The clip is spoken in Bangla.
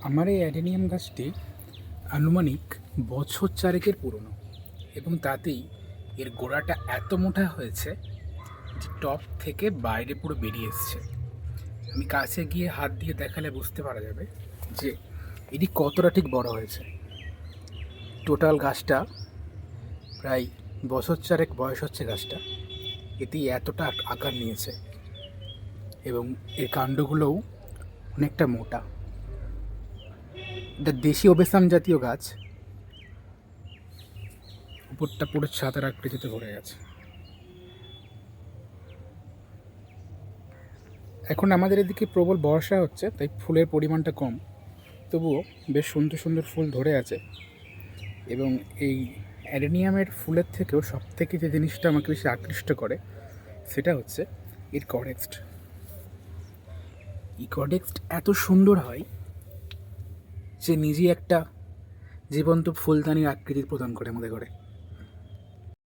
আমার এই অ্যাডেনিয়াম গাছটি আনুমানিক বছর চারেকের পুরনো এবং তাতেই এর গোড়াটা এত মোটা হয়েছে যে টপ থেকে বাইরে পুরো বেরিয়ে এসছে। আমি কাছে গিয়ে হাত দিয়ে দেখালে বুঝতে পারা যাবে যে এটি কতটা ঠিক বড় হয়েছে। টোটাল গাছটা প্রায় বছর চারেক বয়স হচ্ছে গাছটা, এতেই এতটা আকার নিয়েছে এবং এর কাণ্ডগুলোও অনেকটা মোটা। এটা দেশি ওবেসাম জাতীয় গাছ, উপরটা পুরো ছাতার আকৃতিতে ভরে গেছে। এখন আমাদের এদিকে প্রবল বর্ষা হচ্ছে, তাই ফুলের পরিমাণটা কম, তবুও বেশ সুন্দর সুন্দর ফুল ধরে আছে। এবং এই অ্যাডেনিয়ামের ফুলের থেকেও সবথেকে যে জিনিসটা আমাকে বেশি আকৃষ্ট করে সেটা হচ্ছে এর কডেক্সট। এই কডেক্সট এত সুন্দর হয় যে নিজেই একটা জীবন্ত ফুলদানির আকৃতি প্রদান করে আমাদের ঘরে।